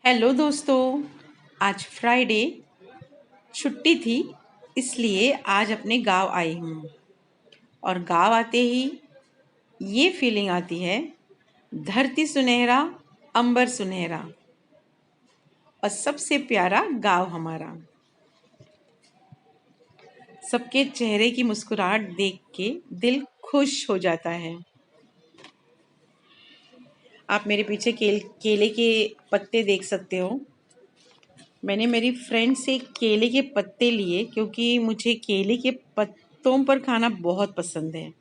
Hello दोस्तों। आज Friday छुट्टी थी, इसलिए आज अपने गांव आई हूँ। और गांव आते ही ये फीलिंग आती है, धरती सुनहरा, अंबर सुनहरा और सबसे प्यारा गांव हमारा। सबके चेहरे की मुस्कुराहट देख के दिल खुश हो जाता है। आप मेरे पीछे केले के पत्ते देख सकते हो। मैंने मेरी फ्रेंड से केले के पत्ते लिए क्योंकि मुझे केले के पत्तों पर खाना बहुत पसंद है।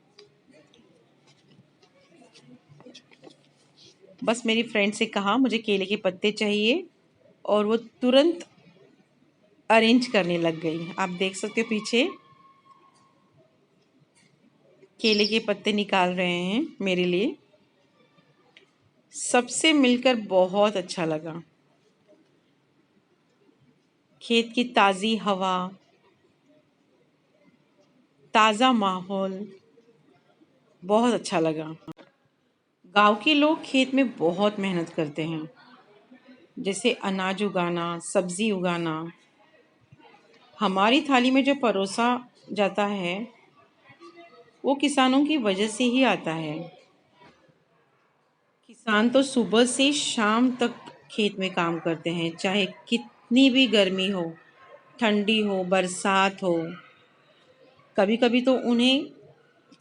बस मेरी फ्रेंड से कहा मुझे केले के पत्ते चाहिए और वो तुरंत अरेंज करने लग गई। आप देख सकते हो पीछे केले के पत्ते निकाल रहे हैं मेरे लिए। सबसे मिलकर बहुत अच्छा लगा। खेत की ताज़ी हवा, ताज़ा माहौल बहुत अच्छा लगा। गांव के लोग खेत में बहुत मेहनत करते हैं, जैसे अनाज उगाना, सब्जी उगाना। हमारी थाली में जो परोसा जाता है वो किसानों की वजह से ही आता है। किसान तो सुबह से शाम तक खेत में काम करते हैं, चाहे कितनी भी गर्मी हो, ठंडी हो, बरसात हो। कभी कभी तो उन्हें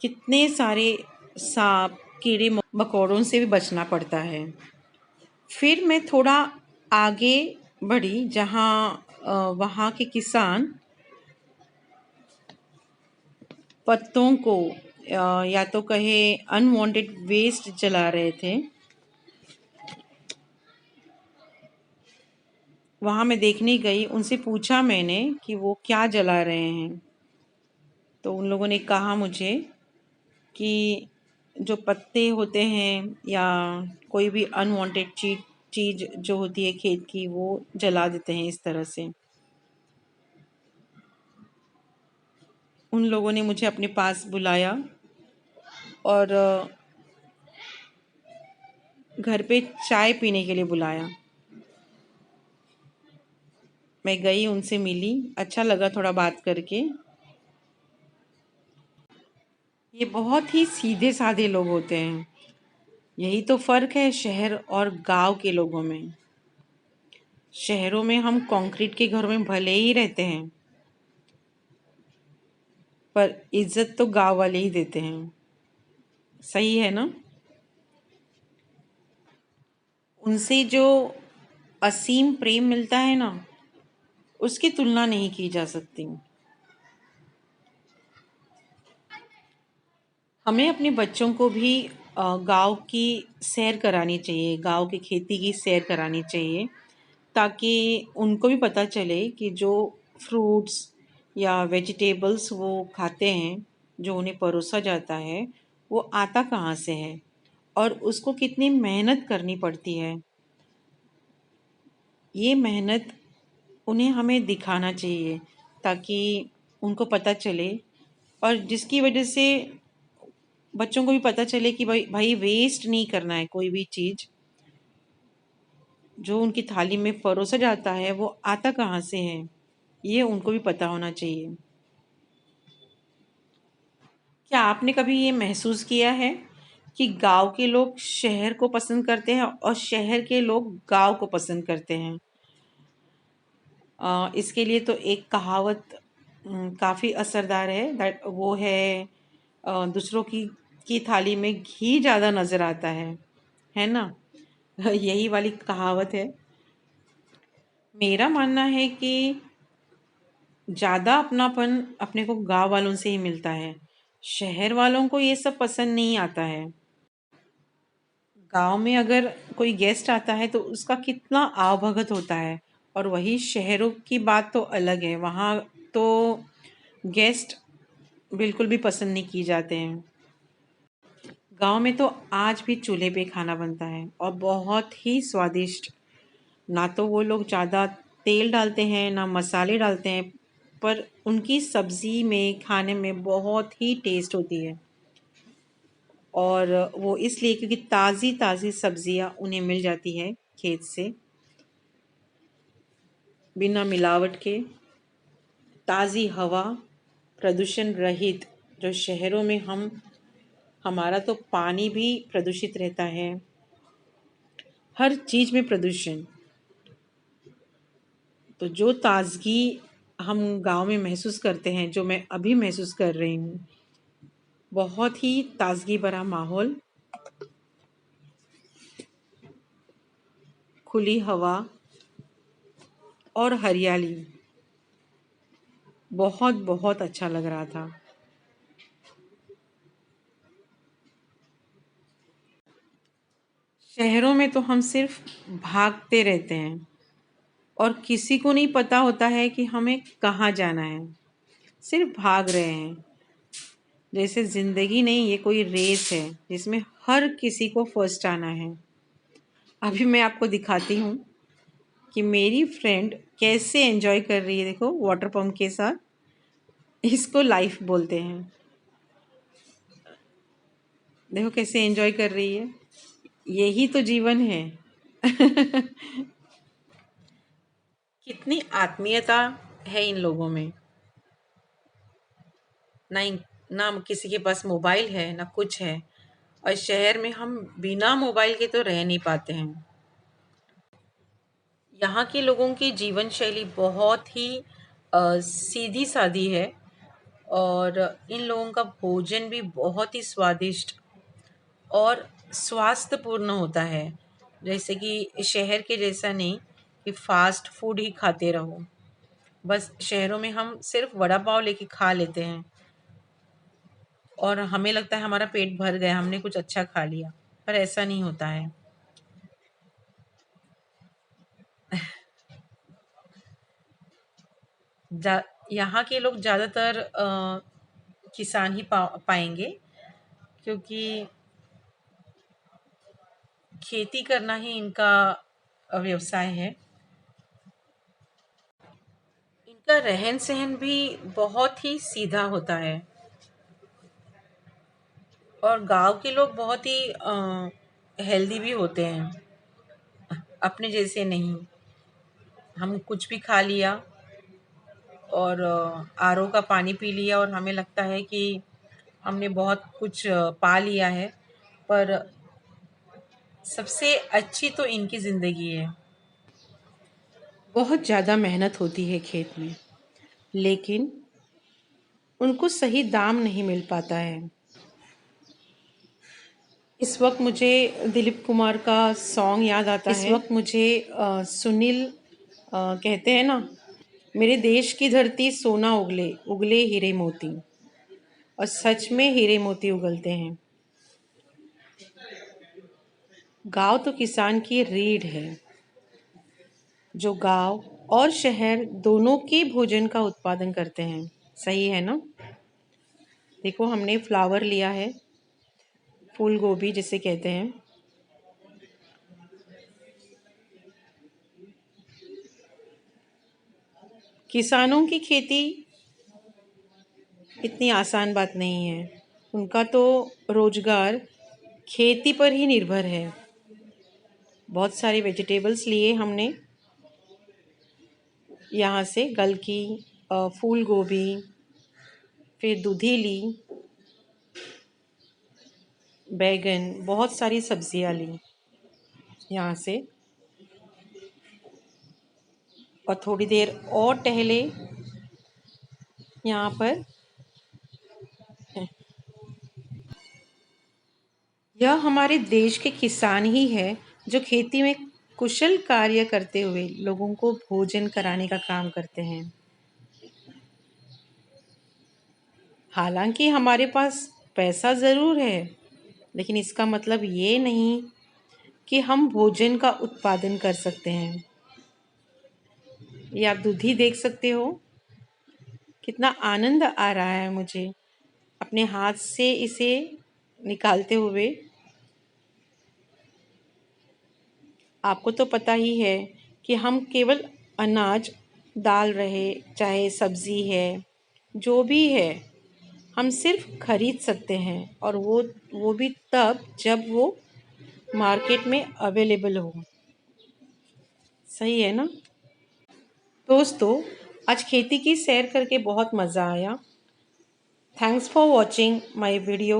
कितने सारे सांप, कीड़े मकोड़ों से भी बचना पड़ता है। फिर मैं थोड़ा आगे बढ़ी, जहाँ वहाँ के किसान पत्तों को या तो कहे अनवांटेड वेस्ट जला रहे थे। वहाँ मैं देखने गई, उनसे पूछा मैंने कि वो क्या जला रहे हैं। तो उन लोगों ने कहा मुझे कि जो पत्ते होते हैं या कोई भी अनवांटेड चीज़ जो होती है खेत की, वो जला देते हैं इस तरह से। उन लोगों ने मुझे अपने पास बुलाया और घर पे चाय पीने के लिए बुलाया। मैं गई, उनसे मिली, अच्छा लगा थोड़ा बात करके। ये बहुत ही सीधे साधे लोग होते हैं। यही तो फर्क है शहर और गांव के लोगों में। शहरों में हम कंक्रीट के घरों में भले ही रहते हैं, पर इज्जत तो गांव वाले ही देते हैं। सही है ना? उनसे जो असीम प्रेम मिलता है ना, उसकी तुलना नहीं की जा सकती। हमें अपने बच्चों को भी गांव की सैर करानी चाहिए, गांव की खेती की सैर करानी चाहिए, ताकि उनको भी पता चले कि जो फ्रूट्स या वेजिटेबल्स वो खाते हैं, जो उन्हें परोसा जाता है, वो आता कहाँ से है और उसको कितनी मेहनत करनी पड़ती है। ये मेहनत उन्हें हमें दिखाना चाहिए, ताकि उनको पता चले और जिसकी वजह से बच्चों को भी पता चले कि भाई भाई वेस्ट नहीं करना है। कोई भी चीज़ जो उनकी थाली में परोसा जाता है वो आता कहाँ से है, ये उनको भी पता होना चाहिए। क्या आपने कभी ये महसूस किया है कि गांव के लोग शहर को पसंद करते हैं और शहर के लोग गांव को पसंद करते हैं? इसके लिए तो एक कहावत काफ़ी असरदार है, दैट वो है दूसरों की थाली में घी ज़्यादा नज़र आता है ना? यही वाली कहावत है। मेरा मानना है कि ज़्यादा अपनापन अपने को गांव वालों से ही मिलता है। शहर वालों को ये सब पसंद नहीं आता है। गांव में अगर कोई गेस्ट आता है तो उसका कितना आवभगत होता है, और वही शहरों की बात तो अलग है। वहाँ तो गेस्ट बिल्कुल भी पसंद नहीं किए जाते हैं। गांव में तो आज भी चूल्हे पे खाना बनता है और बहुत ही स्वादिष्ट। ना तो वो लोग ज़्यादा तेल डालते हैं, ना मसाले डालते हैं, पर उनकी सब्ज़ी में, खाने में बहुत ही टेस्ट होती है। और वो इसलिए क्योंकि ताज़ी ताज़ी सब्जियां उन्हें मिल जाती है खेत से। बिना मिलावट के, ताज़ी हवा, प्रदूषण रहित। जो शहरों में हमारा तो पानी भी प्रदूषित रहता है, हर चीज़ में प्रदूषण। तो जो ताज़गी हम गांव में महसूस करते हैं, जो मैं अभी महसूस कर रही हूँ, बहुत ही ताज़गी भरा माहौल, खुली हवा और हरियाली, बहुत बहुत अच्छा लग रहा था। शहरों में तो हम सिर्फ भागते रहते हैं और किसी को नहीं पता होता है कि हमें कहाँ जाना है। सिर्फ भाग रहे हैं, जैसे ज़िंदगी नहीं, ये कोई रेस है जिसमें हर किसी को फर्स्ट आना है। अभी मैं आपको दिखाती हूँ कि मेरी फ्रेंड कैसे एंजॉय कर रही है। देखो, वाटर पंप के साथ, इसको लाइफ बोलते हैं। देखो कैसे एंजॉय कर रही है, यही तो जीवन है। कितनी आत्मीयता है इन लोगों में। ना ना किसी के पास मोबाइल है, ना कुछ है। और शहर में हम बिना मोबाइल के तो रह नहीं पाते हैं। यहाँ के लोगों की जीवन शैली बहुत ही सीधी सादी है, और इन लोगों का भोजन भी बहुत ही स्वादिष्ट और स्वास्थ्यपूर्ण होता है। जैसे कि शहर के जैसा नहीं कि फास्ट फूड ही खाते रहो। बस शहरों में हम सिर्फ वड़ा पाव लेके खा लेते हैं और हमें लगता है हमारा पेट भर गया, हमने कुछ अच्छा खा लिया, पर ऐसा नहीं होता है। यहाँ के लोग ज़्यादातर किसान ही पाएंगे, क्योंकि खेती करना ही इनका व्यवसाय है। इनका रहन सहन भी बहुत ही सीधा होता है, और गांव के लोग बहुत ही हेल्दी भी होते हैं, अपने जैसे नहीं। हम कुछ भी खा लिया और आरओ का पानी पी लिया और हमें लगता है कि हमने बहुत कुछ पा लिया है। पर सबसे अच्छी तो इनकी ज़िंदगी है। बहुत ज़्यादा मेहनत होती है खेत में, लेकिन उनको सही दाम नहीं मिल पाता है। इस वक्त मुझे दिलीप कुमार का सॉन्ग याद आता है। इस वक्त मुझे सुनील कहते हैं ना, मेरे देश की धरती सोना उगले उगले हीरे मोती। और सच में हीरे मोती उगलते हैं। गांव तो किसान की रीढ़ है, जो गांव और शहर दोनों के भोजन का उत्पादन करते हैं। सही है ना? देखो, हमने फ्लावर लिया है, फूल गोभी जिसे कहते हैं। किसानों की खेती इतनी आसान बात नहीं है। उनका तो रोजगार खेती पर ही निर्भर है। बहुत सारे वेजिटेबल्स लिए हमने यहाँ से, गलकी, फूल गोभी, फिर दूधी ली, बैगन, बहुत सारी सब्जियाँ ली यहाँ से। और थोड़ी देर और टहले यहाँ पर। यह हमारे देश के किसान ही है जो खेती में कुशल कार्य करते हुए लोगों को भोजन कराने का काम करते हैं। हालांकि हमारे पास पैसा ज़रूर है, लेकिन इसका मतलब ये नहीं कि हम भोजन का उत्पादन कर सकते हैं। ये आप दूधी देख सकते हो, कितना आनंद आ रहा है मुझे अपने हाथ से इसे निकालते हुए। आपको तो पता ही है कि हम केवल अनाज डाल रहे, चाहे सब्जी है, जो भी है, हम सिर्फ खरीद सकते हैं, और वो भी तब जब वो मार्केट में अवेलेबल हो। सही है ना? दोस्तों, आज खेती की सैर करके बहुत मज़ा आया। Thanks for watching my video.